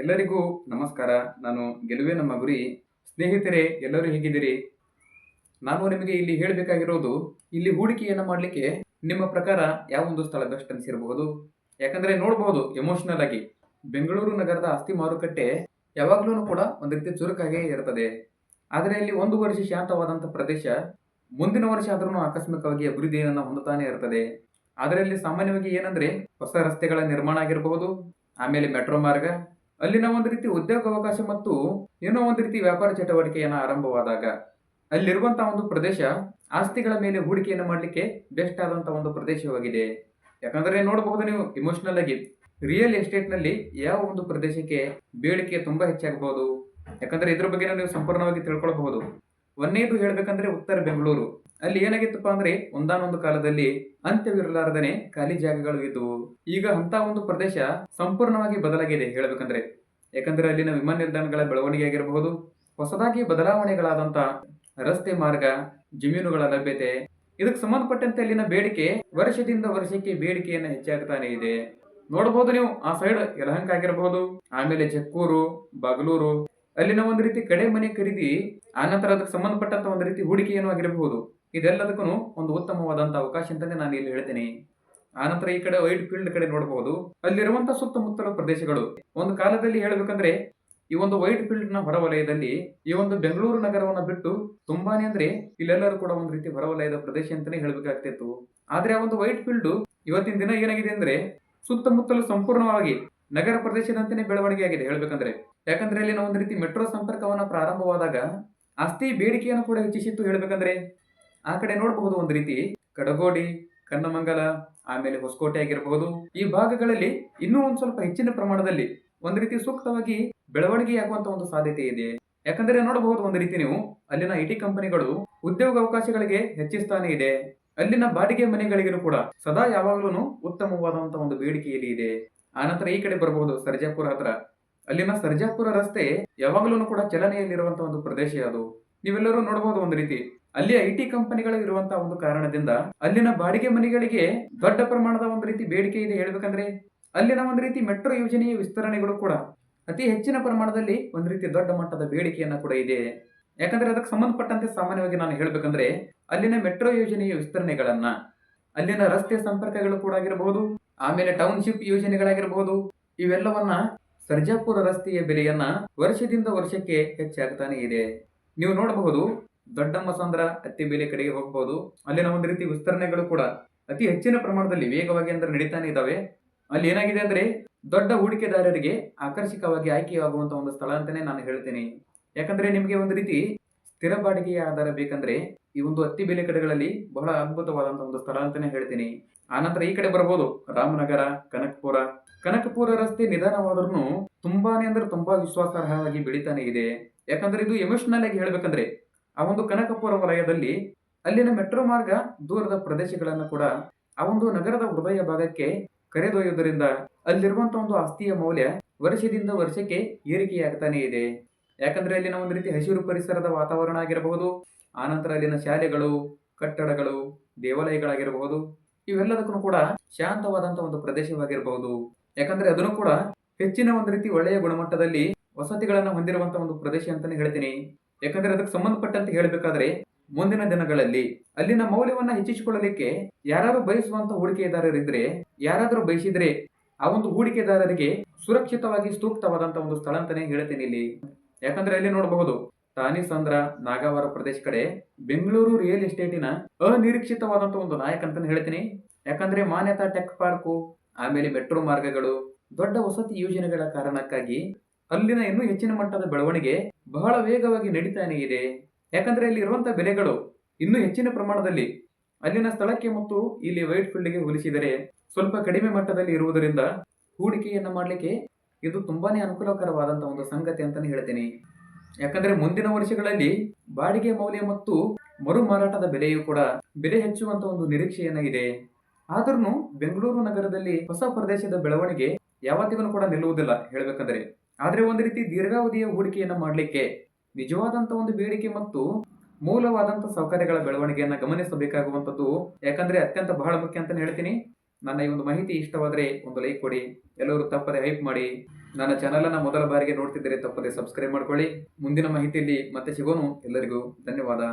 ಎಲ್ಲರಿಗೂ ನಮಸ್ಕಾರ. ನಾನು ಗೆಲುವೇ ನಮ್ಮ ಗುರಿ. ಸ್ನೇಹಿತರೆ, ಎಲ್ಲರೂ ಹೇಗಿದ್ದೀರಿ? ನಾನು ನಿಮಗೆ ಇಲ್ಲಿ ಹೇಳಬೇಕಾಗಿರೋದು, ಇಲ್ಲಿ ಹೂಡಿಕೆಯನ್ನ ಮಾಡಲಿಕ್ಕೆ ನಿಮ್ಮ ಪ್ರಕಾರ ಯಾವೊಂದು ಸ್ಥಳ ಬೆಸ್ಟ್ ಅನಿಸಿರಬಹುದು? ಯಾಕಂದ್ರೆ ನೋಡಬಹುದು ಎಮೋಷನಲ್ ಆಗಿ ಬೆಂಗಳೂರು ನಗರದ ಆಸ್ತಿ ಮಾರುಕಟ್ಟೆ ಯಾವಾಗ್ಲೂ ಕೂಡ ಒಂದು ರೀತಿ ಚುರುಕಾಗೇ ಇರ್ತದೆ. ಆದರೆ ಇಲ್ಲಿ ಒಂದು ವರ್ಷ ಶಾಂತವಾದಂಥ ಪ್ರದೇಶ ಮುಂದಿನ ವರ್ಷ ಆದ್ರೂ ಆಕಸ್ಮಿಕವಾಗಿ ಅಭಿವೃದ್ಧಿಯನ್ನು ಹೊಂದುತ್ತಾನೆ ಇರ್ತದೆ. ಅದರಲ್ಲಿ ಸಾಮಾನ್ಯವಾಗಿ ಏನಂದ್ರೆ ಹೊಸ ರಸ್ತೆಗಳ ನಿರ್ಮಾಣ ಆಗಿರಬಹುದು, ಆಮೇಲೆ ಮೆಟ್ರೋ ಮಾರ್ಗ, ಅಲ್ಲಿನ ಒಂದು ರೀತಿ ಉದ್ಯೋಗಾವಕಾಶ ಮತ್ತು ಏನೋ ಒಂದು ರೀತಿ ವ್ಯಾಪಾರ ಚಟುವಟಿಕೆಯನ್ನ ಆರಂಭವಾದಾಗ ಅಲ್ಲಿರುವಂತಹ ಒಂದು ಪ್ರದೇಶ ಆಸ್ತಿಗಳ ಮೇಲೆ ಹೂಡಿಕೆಯನ್ನು ಮಾಡಲಿಕ್ಕೆ ಬೆಸ್ಟ್ ಆದಂತಹ ಒಂದು ಪ್ರದೇಶವಾಗಿದೆ. ಯಾಕಂದ್ರೆ ನೋಡಬಹುದು ನೀವು ಇಮೋಷನಲ್ ಆಗಿ ರಿಯಲ್ ಎಸ್ಟೇಟ್ ನಲ್ಲಿ ಯಾವ ಒಂದು ಪ್ರದೇಶಕ್ಕೆ ಬೇಡಿಕೆ ತುಂಬಾ ಹೆಚ್ಚಾಗಬಹುದು. ಯಾಕಂದ್ರೆ ಇದ್ರ ಬಗ್ಗೆ ನೀವು ಸಂಪೂರ್ಣವಾಗಿ ತಿಳ್ಕೊಳ್ಬಹುದು. ಒಂದನೇದು ಹೇಳ್ಬೇಕಂದ್ರೆ ಉತ್ತರ ಬೆಂಗಳೂರು. ಅಲ್ಲಿ ಏನಾಗಿತ್ತಪ್ಪ ಅಂದ್ರೆ ಒಂದಾನೊಂದು ಕಾಲದಲ್ಲಿ ಅಂತ್ಯವಿರಲಾರದನೆ ಖಾಲಿ ಜಾಗಗಳು ಇದ್ದವು. ಈಗ ಅಂತ ಒಂದು ಪ್ರದೇಶ ಸಂಪೂರ್ಣವಾಗಿ ಬದಲಾಗಿದೆ ಹೇಳ್ಬೇಕಂದ್ರೆ. ಯಾಕಂದ್ರೆ ಅಲ್ಲಿನ ವಿಮಾನ ನಿಲ್ದಾಣಗಳ ಬೆಳವಣಿಗೆ ಆಗಿರಬಹುದು, ಹೊಸದಾಗಿ ಬದಲಾವಣೆಗಳಾದಂತ ರಸ್ತೆ ಮಾರ್ಗ, ಜಮೀನುಗಳ ಲಭ್ಯತೆ, ಇದಕ್ಕೆ ಸಂಬಂಧಪಟ್ಟಂತೆ ಅಲ್ಲಿನ ಬೇಡಿಕೆ ವರ್ಷದಿಂದ ವರ್ಷಕ್ಕೆ ಬೇಡಿಕೆಯನ್ನು ಹೆಚ್ಚಾಗ್ತಾನೆ ಇದೆ. ನೋಡಬಹುದು ನೀವು ಆ ಸೈಡ್ ಯಲಹಂಕ ಆಗಿರಬಹುದು, ಆಮೇಲೆ ಜಕ್ಕೂರು, ಬಾಗಲೂರು, ಅಲ್ಲಿನ ಒಂದು ರೀತಿ ಕಡೆ ಮನೆ ಖರೀದಿ, ಆನಂತರ ಅದಕ್ಕೆ ಸಂಬಂಧಪಟ್ಟಂತ ಒಂದು ರೀತಿ ಹೂಡಿಕೆಯನ್ನು ಆಗಿರಬಹುದು. ಇದೆಲ್ಲದಕ್ಕೂ ಒಂದು ಉತ್ತಮವಾದಂತ ಅವಕಾಶ ಅಂತಾನೆ ನಾನು ಇಲ್ಲಿ ಹೇಳ್ತೀನಿ. ಆನಂತರ ಈ ಕಡೆ ವೈಟ್ ಫೀಲ್ಡ್ ಕಡೆ ನೋಡಬಹುದು, ಅಲ್ಲಿರುವಂತಹ ಸುತ್ತಮುತ್ತಲ ಪ್ರದೇಶಗಳು ಒಂದು ಕಾಲದಲ್ಲಿ ಹೇಳ್ಬೇಕಂದ್ರೆ ಈ ಒಂದು ವೈಟ್ ಫೀಲ್ಡ್ ನ ಹೊರವಲಯದಲ್ಲಿ ಈ ಒಂದು ಬೆಂಗಳೂರು ನಗರವನ್ನ ಬಿಟ್ಟು ತುಂಬಾನೇ ಅಂದ್ರೆ ಇಲ್ಲೆಲ್ಲರೂ ಕೂಡ ಒಂದು ರೀತಿ ಹೊರವಲಯದ ಪ್ರದೇಶ ಅಂತಾನೆ ಹೇಳ್ಬೇಕಾಗ್ತಿತ್ತು. ಆದ್ರೆ ಆ ಒಂದು ವೈಟ್ ಫೀಲ್ಡ್ ಇವತ್ತಿನ ದಿನ ಏನಾಗಿದೆ ಅಂದ್ರೆ ಸುತ್ತಮುತ್ತಲು ಸಂಪೂರ್ಣವಾಗಿ ನಗರ ಪ್ರದೇಶದಂತೆಯೇ ಬೆಳವಣಿಗೆ ಆಗಿದೆ ಹೇಳ್ಬೇಕಂದ್ರೆ. ಯಾಕಂದ್ರೆ ಅಲ್ಲಿನ ಒಂದು ರೀತಿ ಮೆಟ್ರೋ ಸಂಪರ್ಕವನ್ನ ಪ್ರಾರಂಭವಾದಾಗ ಆಸ್ತಿ ಬೇಡಿಕೆಯನ್ನು ಕೂಡ ಹೆಚ್ಚಿಸಿತ್ತು ಹೇಳ್ಬೇಕಂದ್ರೆ. ಆ ಕಡೆ ನೋಡಬಹುದು ಒಂದು ರೀತಿ ಕಡಗೋಡಿ, ಕನ್ನಮಂಗಲ, ಆಮೇಲೆ ಹೊಸಕೋಟೆ ಆಗಿರಬಹುದು, ಈ ಭಾಗಗಳಲ್ಲಿ ಇನ್ನೂ ಒಂದ್ ಸ್ವಲ್ಪ ಹೆಚ್ಚಿನ ಪ್ರಮಾಣದಲ್ಲಿ ಒಂದು ರೀತಿ ಸೂಕ್ತವಾಗಿ ಬೆಳವಣಿಗೆಯಾಗುವಂತ ಒಂದು ಸಾಧ್ಯತೆ ಇದೆ. ಯಾಕಂದ್ರೆ ನೋಡಬಹುದು ಒಂದು ರೀತಿ ನೀವು ಅಲ್ಲಿನ ಐಟಿ ಕಂಪನಿಗಳು ಉದ್ಯೋಗ ಅವಕಾಶಗಳಿಗೆ ಹೆಚ್ಚಿಸ್ತಾನೆ ಇದೆ. ಅಲ್ಲಿನ ಬಾಡಿಗೆ ಮನೆಗಳಿಗೂ ಕೂಡ ಸದಾ ಯಾವಾಗ್ಲೂ ಉತ್ತಮವಾದಂತಹ ಒಂದು ಬೇಡಿಕೆಯಲ್ಲಿ ಇದೆ. ಆನಂತರ ಈ ಕಡೆ ಬರಬಹುದು ಸರ್ಜಾಪುರ ಹತ್ರ. ಅಲ್ಲಿನ ಸರ್ಜಾಪುರ ರಸ್ತೆ ಯಾವಾಗಲೂ ಕೂಡ ಚಲನೆಯಲ್ಲಿರುವಂತಹ ಒಂದು ಪ್ರದೇಶ ಅದು. ನೀವೆಲ್ಲರೂ ನೋಡಬಹುದು ಒಂದು ರೀತಿ ಅಲ್ಲಿ ಐಟಿ ಕಂಪನಿಗಳು ಇರುವಂತಹ ಒಂದು ಕಾರಣದಿಂದ ಅಲ್ಲಿನ ಬಾಡಿಗೆ ಮನೆಗಳಿಗೆ ದೊಡ್ಡ ಪ್ರಮಾಣದ ಒಂದು ರೀತಿ ಬೇಡಿಕೆ ಇದೆ ಹೇಳ್ಬೇಕಂದ್ರೆ. ಅಲ್ಲಿನ ಒಂದು ರೀತಿ ಮೆಟ್ರೋ ಯೋಜನೆಯ ವಿಸ್ತರಣೆಗಳು ಕೂಡ ಅತಿ ಹೆಚ್ಚಿನ ಪ್ರಮಾಣದಲ್ಲಿ ಒಂದು ರೀತಿ ದೊಡ್ಡ ಮಟ್ಟದ ಬೇಡಿಕೆಯನ್ನ ಕೂಡ ಇದೆ. ಯಾಕಂದ್ರೆ ಅದಕ್ಕೆ ಸಂಬಂಧಪಟ್ಟಂತೆ ಸಾಮಾನ್ಯವಾಗಿ ನಾನು ಹೇಳ್ಬೇಕಂದ್ರೆ ಅಲ್ಲಿನ ಮೆಟ್ರೋ ಯೋಜನೆಯ ವಿಸ್ತರಣೆಗಳನ್ನ, ಅಲ್ಲಿನ ರಸ್ತೆ ಸಂಪರ್ಕಗಳು ಕೂಡ ಆಗಿರಬಹುದು, ಆಮೇಲೆ ಟೌನ್ಶಿಪ್ ಯೋಜನೆಗಳಾಗಿರಬಹುದು, ಇವೆಲ್ಲವನ್ನ ಸರ್ಜಾಪುರ ರಸ್ತೆಯ ಬೆಲೆಯನ್ನ ವರ್ಷದಿಂದ ವರ್ಷಕ್ಕೆ ಹೆಚ್ಚಾಗ್ತಾನೆ ಇದೆ. ನೀವು ನೋಡಬಹುದು ದೊಡ್ಡಮ್ಮಸಂದ್ರ ಅತ್ತಿಬೆಲೆ ಕಡೆಗೆ ಹೋಗಬಹುದು, ಅಲ್ಲಿನ ಒಂದು ರೀತಿ ವಿಸ್ತರಣೆಗಳು ಕೂಡ ಅತಿ ಹೆಚ್ಚಿನ ಪ್ರಮಾಣದಲ್ಲಿ ವೇಗವಾಗಿ ಅಂದ್ರೆ ನಡೀತಾನೆ ಇದಾವೆ. ಅಲ್ಲಿ ಏನಾಗಿದೆ ಅಂದ್ರೆ ದೊಡ್ಡ ಹೂಡಿಕೆದಾರರಿಗೆ ಆಕರ್ಷಕವಾಗಿ ಆಯ್ಕೆಯಾಗುವಂತ ಒಂದು ಸ್ಥಳ ಅಂತಾನೆ ನಾನು ಹೇಳ್ತೀನಿ. ಯಾಕಂದ್ರೆ ನಿಮಗೆ ಒಂದು ರೀತಿ ಸ್ಥಿರ ಬಾಡಿಗೆಯ ಆಧಾರ ಬೇಕಂದ್ರೆ ಈ ಒಂದು ಅತ್ತಿಬೆಲೆ ಕಡೆಗಳಲ್ಲಿ ಬಹಳ ಅದ್ಭುತವಾದಂತಹ ಒಂದು ಸ್ಥಳ ಅಂತಾನೆ ಹೇಳ್ತೀನಿ. ಆನಂತರ ಈ ಕಡೆ ಬರಬಹುದು ರಾಮನಗರ, ಕನಕಪುರ. ಕನಕಪುರ ರಸ್ತೆ ನಿಧಾನವಾದ್ರೂ ತುಂಬಾನೇ ಅಂದ್ರೆ ತುಂಬಾ ವಿಶ್ವಾಸಾರ್ಹವಾಗಿ ಬೆಳಿತಾನೆ ಇದೆ. ಯಾಕಂದ್ರೆ ಇದು ಎಮೋಷನಲ್ ಆಗಿ ಹೇಳ್ಬೇಕಂದ್ರೆ ಆ ಒಂದು ಕನಕಪುರ ವಲಯದಲ್ಲಿ ಅಲ್ಲಿನ ಮೆಟ್ರೋ ಮಾರ್ಗ ದೂರದ ಪ್ರದೇಶಗಳನ್ನು ಕೂಡ ಆ ಒಂದು ನಗರದ ಹೃದಯ ಭಾಗಕ್ಕೆ ಕರೆದೊಯ್ಯುವುದರಿಂದ ಅಲ್ಲಿರುವಂತ ಒಂದು ಆಸ್ತಿಯ ಮೌಲ್ಯ ವರ್ಷದಿಂದ ವರ್ಷಕ್ಕೆ ಏರಿಕೆಯಾಗ್ತಾನೆ ಇದೆ. ಯಾಕಂದ್ರೆ ಅಲ್ಲಿನ ಒಂದು ರೀತಿ ಹಸಿರು ಪರಿಸರದ ವಾತಾವರಣ ಆಗಿರಬಹುದು, ಆನಂತರ ಅಲ್ಲಿನ ಶಾಲೆಗಳು, ಕಟ್ಟಡಗಳು, ದೇವಾಲಯಗಳಾಗಿರಬಹುದು, ಇವೆಲ್ಲದಕ್ಕೂ ಕೂಡ ಶಾಂತವಾದಂತಹ ಒಂದು ಪ್ರದೇಶವಾಗಿರಬಹುದು. ಯಾಕಂದ್ರೆ ಅದನ್ನು ಕೂಡ ಹೆಚ್ಚಿನ ಒಂದು ರೀತಿ ಒಳ್ಳೆಯ ಗುಣಮಟ್ಟದಲ್ಲಿ ವಸತಿಗಳನ್ನ ಹೊಂದಿರುವಂತಹ ಒಂದು ಪ್ರದೇಶ ಅಂತಾನೆ ಹೇಳ್ತೀನಿ. ಯಾಕಂದ್ರೆ ಅದಕ್ಕೆ ಸಂಬಂಧಪಟ್ಟಂತೆ ಹೇಳಬೇಕಾದ್ರೆ ಮುಂದಿನ ದಿನಗಳಲ್ಲಿ ಅಲ್ಲಿನ ಮೌಲ್ಯವನ್ನ ಹೆಚ್ಚಿಸಿಕೊಳ್ಳಲಿಕ್ಕೆ ಯಾರಾದ್ರೂ ಬಯಸುವಂತ ಹೂಡಿಕೆದಾರರಿದ್ರೆ, ಯಾರಾದ್ರೂ ಬಯಸಿದ್ರೆ ಆ ಒಂದು ಹೂಡಿಕೆದಾರರಿಗೆ ಸುರಕ್ಷಿತವಾಗಿ ಸೂಕ್ತವಾದಂತಹ ಒಂದು ಸ್ಥಳ ಅಂತಾನೆ ಹೇಳ್ತೀನಿ ಇಲ್ಲಿ. ಯಾಕಂದ್ರೆ ಅಲ್ಲಿ ನೋಡಬಹುದು ತಾನಿಸಂದ್ರ, ನಾಗಾವರ ಪ್ರದೇಶ ಕಡೆ ಬೆಂಗಳೂರು ರಿಯಲ್ ಎಸ್ಟೇಟಿನ ಅನಿರೀಕ್ಷಿತವಾದಂತಹ ಒಂದು ನಾಯಕ ಅಂತಾನೆ ಹೇಳ್ತೀನಿ. ಯಾಕಂದ್ರೆ ಮಾನ್ಯತಾ ಟೆಕ್ ಪಾರ್ಕು, ಆಮೇಲೆ ಮೆಟ್ರೋ ಮಾರ್ಗಗಳು, ದೊಡ್ಡ ವಸತಿ ಯೋಜನೆಗಳ ಕಾರಣಕ್ಕಾಗಿ ಅಲ್ಲಿನ ಇನ್ನೂ ಹೆಚ್ಚಿನ ಮಟ್ಟದ ಬೆಳವಣಿಗೆ ಬಹಳ ವೇಗವಾಗಿ ನಡೀತಾನೆ ಇದೆ. ಯಾಕಂದ್ರೆ ಅಲ್ಲಿ ಇರುವಂತಹ ಬೆಲೆಗಳು ಇನ್ನೂ ಹೆಚ್ಚಿನ ಪ್ರಮಾಣದಲ್ಲಿ ಅಲ್ಲಿನ ಸ್ಥಳಕ್ಕೆ ಮತ್ತು ಇಲ್ಲಿ ವೈಟ್ ಫೀಲ್ಡ್ಗೆ ಹೋಲಿಸಿದರೆ ಸ್ವಲ್ಪ ಕಡಿಮೆ ಮಟ್ಟದಲ್ಲಿ ಇರುವುದರಿಂದ ಹೂಡಿಕೆಯನ್ನ ಮಾಡಲಿಕ್ಕೆ ಇದು ತುಂಬಾನೇ ಅನುಕೂಲಕರವಾದಂತಹ ಒಂದು ಸಂಗತಿ ಅಂತಾನೆ ಹೇಳ್ತೀನಿ. ಯಾಕಂದ್ರೆ ಮುಂದಿನ ವರ್ಷಗಳಲ್ಲಿ ಬಾಡಿಗೆ ಮೌಲ್ಯ ಮತ್ತು ಮರು ಮಾರಾಟದ ಬೆಲೆಯೂ ಕೂಡ ಬೆಲೆ ಹೆಚ್ಚುವಂತ ಒಂದು ನಿರೀಕ್ಷೆಯನ್ನ ಇದೆ. ಆದ್ರೂ ಬೆಂಗಳೂರು ನಗರದಲ್ಲಿ ಹೊಸ ಪ್ರದೇಶದ ಬೆಳವಣಿಗೆ ಯಾವತ್ತಿಗೂ ಕೂಡ ನಿಲ್ಲುವುದಿಲ್ಲ ಹೇಳ್ಬೇಕಂದ್ರೆ. ಆದ್ರೆ ಒಂದು ರೀತಿ ದೀರ್ಘಾವಧಿಯ ಹೂಡಿಕೆಯನ್ನ ಮಾಡಲಿಕ್ಕೆ ನಿಜವಾದಂತ ಒಂದು ಬೇಡಿಕೆ ಮತ್ತು ಮೂಲವಾದಂತ ಸೌಕರ್ಯಗಳ ಬೆಳವಣಿಗೆಯನ್ನ ಗಮನಿಸಬೇಕಾಗುವಂತದ್ದು ಯಾಕಂದ್ರೆ ಅತ್ಯಂತ ಬಹಳ ಮುಖ್ಯ ಅಂತಾನೆ ಹೇಳ್ತೀನಿ. ನನ್ನ ಈ ಒಂದು ಮಾಹಿತಿ ಇಷ್ಟವಾದರೆ ಒಂದು ಲೈಕ್ ಕೊಡಿ. ಎಲ್ಲರೂ ತಪ್ಪದೆ ಹೈಪ್ ಮಾಡಿ. ನನ್ನ ಚಾನಲನ್ನು ಮೊದಲ ಬಾರಿಗೆ ನೋಡ್ತಿದ್ದರೆ ತಪ್ಪದೆ ಸಬ್ಸ್ಕ್ರೈಬ್ ಮಾಡ್ಕೊಳ್ಳಿ. ಮುಂದಿನ ಮಾಹಿತಿಯಲ್ಲಿ ಮತ್ತೆ ಸಿಗೋನು. ಎಲ್ಲರಿಗೂ ಧನ್ಯವಾದ.